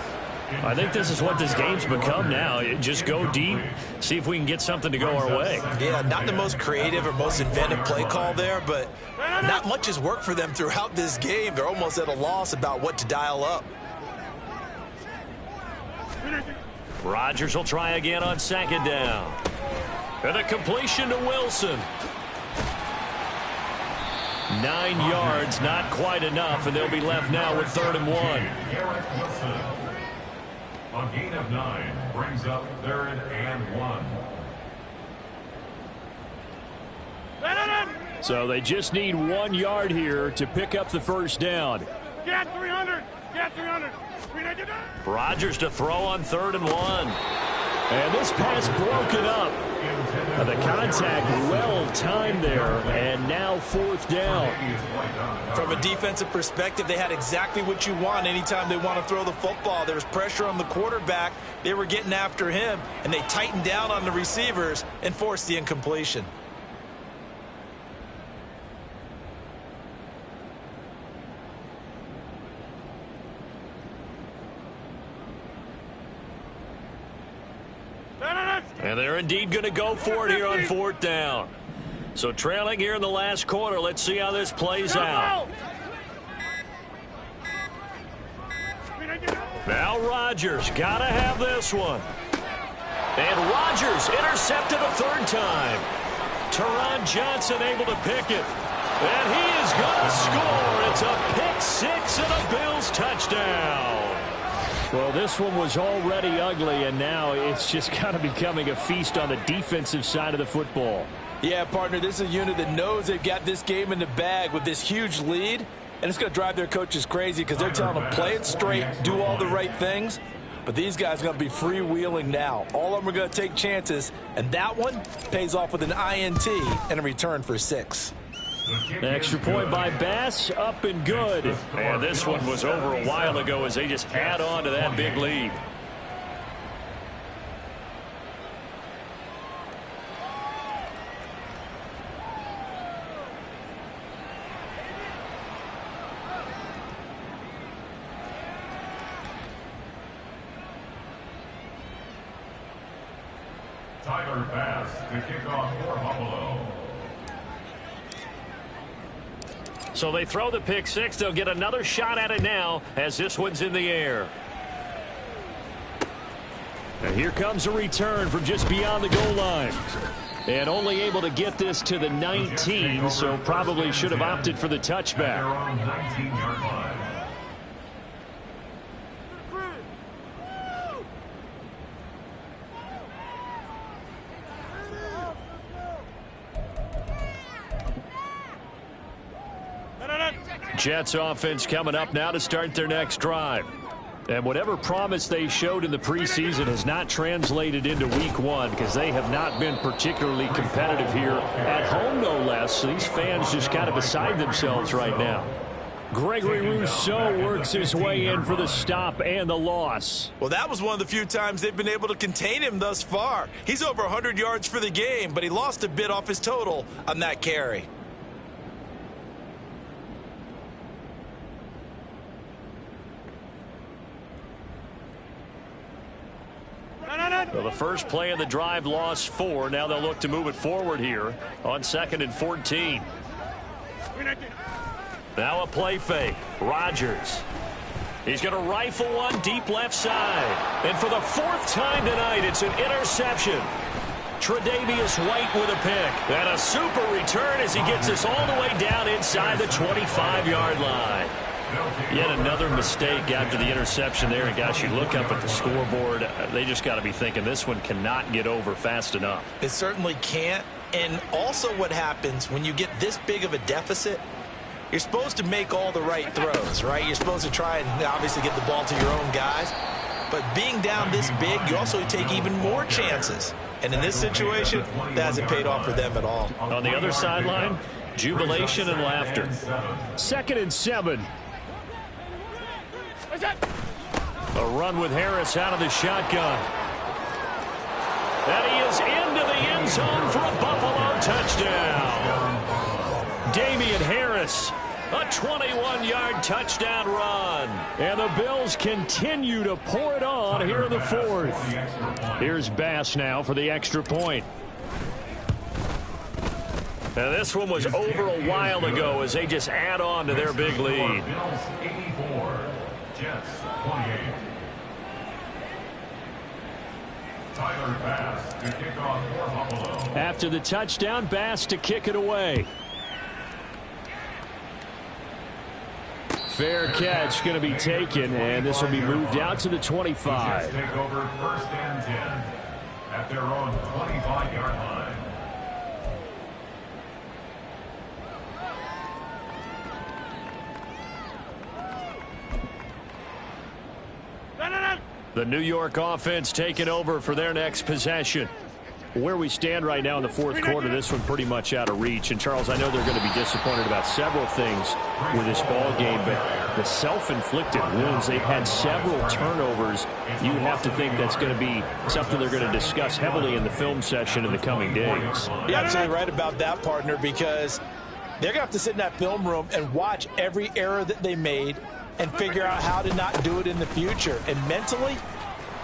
Speaker 2: I think this is what this game's become now. Just go deep, see if we can get something to go our way.
Speaker 5: Yeah, not the most creative or most inventive play call there, but not much has worked for them throughout this game. They're almost at a loss about what to dial up.
Speaker 2: Rodgers will try again on second down. And a completion to Wilson. 9 yards, not quite enough, and they'll be left now with 3rd and 1.
Speaker 4: A gain of 9 brings up 3rd and 1.
Speaker 2: So they just need 1 yard here to pick up the first down.
Speaker 6: Get 300. Get 300.
Speaker 2: Rodgers to throw on 3rd and 1. And this pass broken up. The contact well timed there, and now 4th down.
Speaker 5: From a defensive perspective, they had exactly what you want anytime they want to throw the football. There was pressure on the quarterback. They were getting after him, and they tightened down on the receivers and forced the incompletion.
Speaker 2: And they're indeed going to go for it here on 4th down. So trailing here in the last quarter. Let's see how this plays out. Now Rodgers got to have this one. And Rodgers intercepted a 3rd time. Teron Johnson able to pick it. And he is going to score. It's a pick 6 and a Bills touchdown. Well, this one was already ugly, and now it's just kind of becoming a feast on the defensive side of the football.
Speaker 3: Yeah, partner, this is a unit that knows they've got this game in the bag with this huge lead, and it's going to drive their coaches crazy because they're telling them play it straight, do all the right things. But these guys are going to be freewheeling now. All of them are going to take chances, and that one pays off with an INT and a return for 6.
Speaker 2: Extra point by Bass, up and good. And this one was over a while ago as they just add on to that big lead.
Speaker 4: Tyler Bass to kick off for Buffalo.
Speaker 2: So they throw the pick 6. They'll get another shot at it now as this one's in the air. And here comes a return from just beyond the goal line. And only able to get this to the 19, so probably should have opted for the touchback.
Speaker 4: They're on 19-yard line.
Speaker 2: Jets offense coming up now to start their next drive. And whatever promise they showed in the preseason has not translated into week 1 because they have not been particularly competitive here at home, no less. So these fans just kind of beside themselves right now. Gregory Rousseau works his way in for the stop and the loss.
Speaker 5: Well, that was one of the few times they've been able to contain him thus far. He's over 100 yards for the game, but he lost a bit off his total on that carry.
Speaker 2: Well, the first play of the drive lost 4. Now they'll look to move it forward here on 2nd and 14. Now a play fake. Rodgers. He's going to rifle one deep left side. And for the 4th time tonight, it's an interception. Tre'Davious White with a pick. And a super return as he gets us all the way down inside the 25-yard line. Yet another mistake after the interception there. And, gosh, you look up at the scoreboard, they just got to be thinking this one cannot get over fast enough.
Speaker 3: It certainly can't. And also what happens when you get this big of a deficit, you're supposed to make all the right throws, right? You're supposed to try and obviously get the ball to your own guys. But being down this big, you also take even more chances. And in this situation, that hasn't paid off for them at all.
Speaker 2: On the other sideline, jubilation and laughter. 2nd and 7. A run with Harris out of the shotgun. And he is into the end zone for a Buffalo touchdown. Damian Harris, a 21-yard touchdown run. And the Bills continue to pour it on here in the 4th. Here's Bass now for the extra point. And this one was over a while ago as they just add on to their big lead.
Speaker 4: Bills 84, Jets 28. Tyler Bass to kick off for Buffalo.
Speaker 2: After the touchdown, Bass to kick it away. Fair catch going to be taken, and this will be moved out to the 25.
Speaker 4: Jets take over 1st and 10 at their own 25-yard line.
Speaker 2: The New York offense taking over for their next possession. Where we stand right now in the 4th quarter, this one pretty much out of reach. And, Charles, I know they're going to be disappointed about several things with this ball game, but the self-inflicted wounds, they've had several turnovers. You have to think that's going to be something they're going to discuss heavily in the film session in the coming days.
Speaker 3: You're absolutely right about that, partner, because they're going to have to sit in that film room and watch every error that they made and figure out how to not do it in the future. And mentally,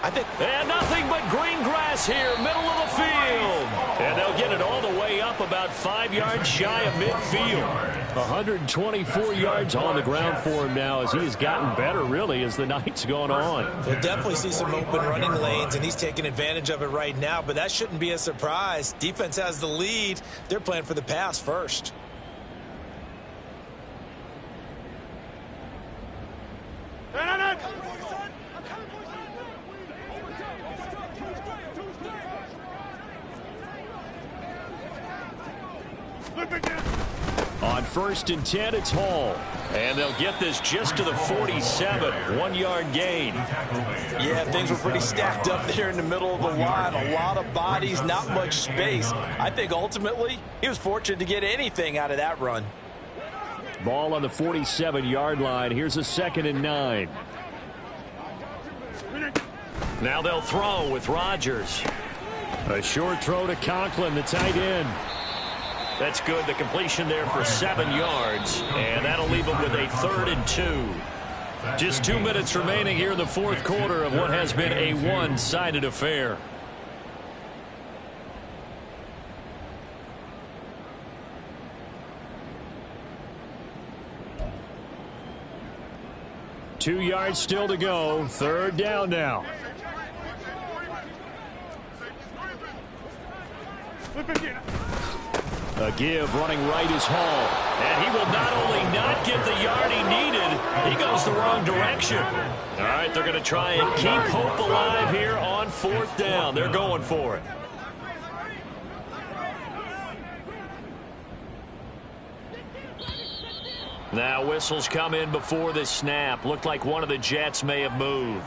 Speaker 3: I think...
Speaker 2: And nothing but green grass here, middle of the field. And they'll get it all the way up about 5 yards shy of midfield. 124 yards on the ground for him now as he has gotten better, really, as the night's gone on.
Speaker 3: We'll definitely see some open running lanes, and he's taking advantage of it right now, but that shouldn't be a surprise. Defense has the lead. They're playing for the pass first.
Speaker 2: On 1st and 10, it's Hall. And they'll get this just to the 47, 1-yard gain.
Speaker 3: Yeah, things were pretty stacked up there in the middle of the line. A lot of bodies, not much space. I think ultimately he was fortunate to get anything out of that run.
Speaker 2: Ball on the 47-yard line. Here's a 2nd and 9. Now they'll throw with Rodgers. A short throw to Conklin, the tight end. That's good. The completion there for 7 yards. And that'll leave them with a 3rd and 2. Just 2 minutes remaining here in the 4th quarter of what has been a one-sided affair. Two yards still to go. 3rd down now. A give running right is Hall. And he will not only not get the yard he needed, he goes the wrong direction. All right, they're going to try and keep hope alive here on 4th down. They're going for it. Now whistles come in before the snap. Looked like one of the Jets may have moved.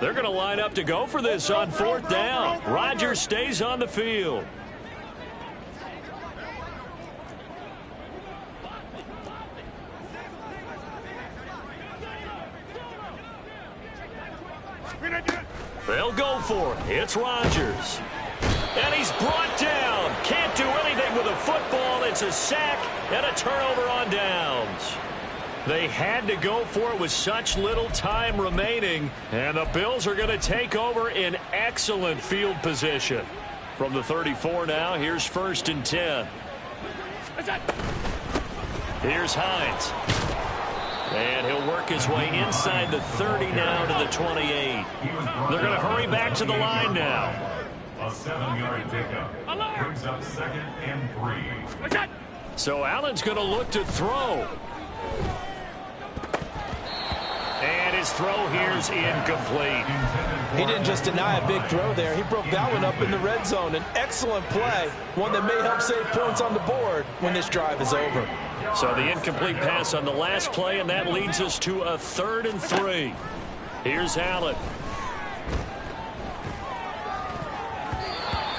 Speaker 2: They're going to line up to go for this on 4th down. Rodgers stays on the field. They'll go for it. It's Rodgers. And he's brought down. Can't do anything with a football. It's a sack and a turnover on downs. They had to go for it with such little time remaining. And the Bills are going to take over in excellent field position. From the 34 now, here's 1st and 10. Here's Hines. And he'll work his way inside the 30 now to the 28. They're going to hurry back to the line now.
Speaker 4: A 7-yard pickup brings up 2nd and 3.
Speaker 2: So Allen's going to look to throw. And his throw here's incomplete.
Speaker 3: He didn't just deny a big throw there. He broke that one up in the red zone. An excellent play, one that may help save points on the board when this drive is over.
Speaker 2: So the incomplete pass on the last play, and that leads us to a 3rd and 3. Here's Allen.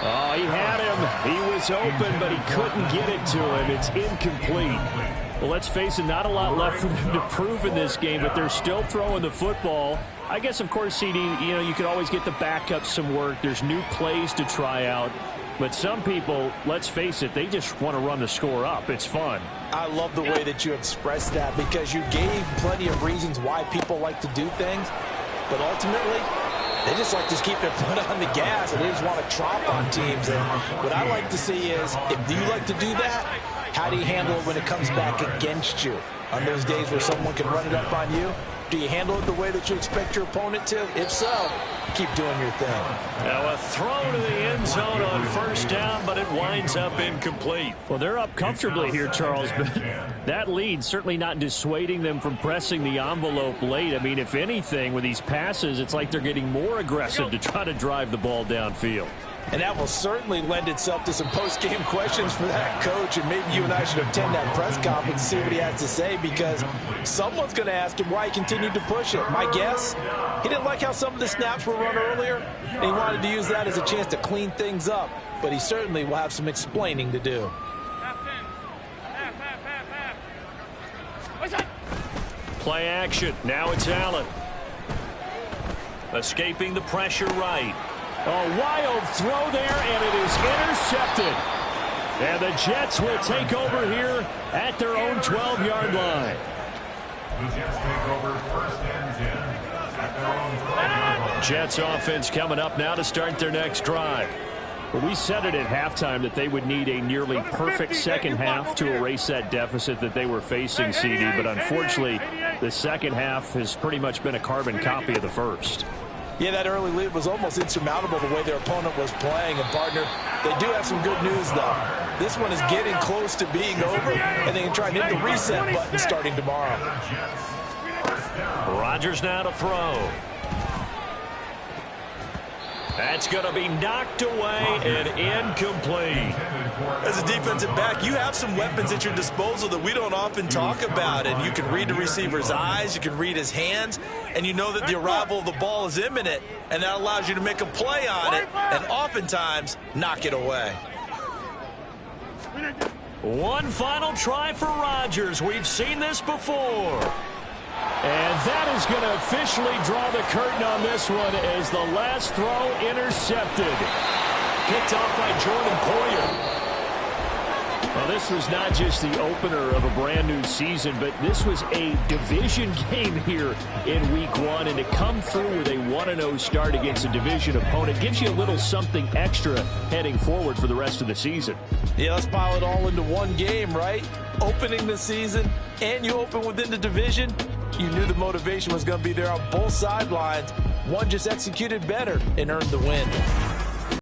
Speaker 2: Oh, he had him. He was open, but he couldn't get it to him. It's incomplete. Well, let's face it, not a lot left for them to prove in this game, but they're still throwing the football. I guess, of course, CD, you could always get the backup some work. There's new plays to try out. But some people, let's face it, they just want to run the score up. It's fun.
Speaker 3: I love the way that you expressed that because you gave plenty of reasons why people like to do things. But ultimately, they just like to keep their foot on the gas, and they just want to tromp on teams. And what I like to see is, if you like to do that, how do you handle it when it comes back against you? On those days where someone can run it up on you, do you handle it the way that you expect your opponent to? If so, keep doing your thing.
Speaker 2: Now a throw to the end zone on 1st down, but it winds up incomplete. Well, they're up comfortably here, Charles, but that lead certainly not dissuading them from pressing the envelope late. I mean, if anything, with these passes, it's like they're getting more aggressive to try to drive the ball downfield.
Speaker 3: And that will certainly lend itself to some post-game questions for that coach. And maybe you and I should attend that press conference and see what he has to say, because someone's going to ask him why he continued to push it. My guess, he didn't like how some of the snaps were run earlier, and he wanted to use that as a chance to clean things up. But he certainly will have some explaining to do.
Speaker 2: Play action. Now it's Allen. Escaping the pressure right. A wild throw there, and it is intercepted. And the Jets will take over here at their own 12-yard line.
Speaker 4: The Jets take over 1st and 10 at their own 12-yard line.
Speaker 2: Jets offense coming up now to start their next drive. Well, we said it at halftime that they would need a nearly perfect second half to erase that deficit that they were facing, CD. But unfortunately, the second half has pretty much been a carbon copy of the first.
Speaker 3: Yeah, that early lead was almost insurmountable the way their opponent was playing. And, partner, they do have some good news, though. This one is getting close to being over, and they can try and hit the reset button starting tomorrow.
Speaker 2: Rodgers now to throw. That's going to be knocked away and incomplete.
Speaker 5: As a defensive back, you have some weapons at your disposal that we don't often talk about. And you can read the receiver's eyes, you can read his hands, and you know that the arrival of the ball is imminent. And that allows you to make a play on it and oftentimes knock it away.
Speaker 2: One final try for Rodgers. We've seen this before. And that is going to officially draw the curtain on this one as the last throw intercepted. Picked off by Jordan Poyer. Well, this was not just the opener of a brand new season, but this was a division game here in week 1. And to come through with a 1-0 start against a division opponent gives you a little something extra heading forward for the rest of the season.
Speaker 3: Yeah, let's pile it all into one game, right? Opening the season, and you open within the division. You knew the motivation was going to be there on both sidelines. One just executed better and earned the win.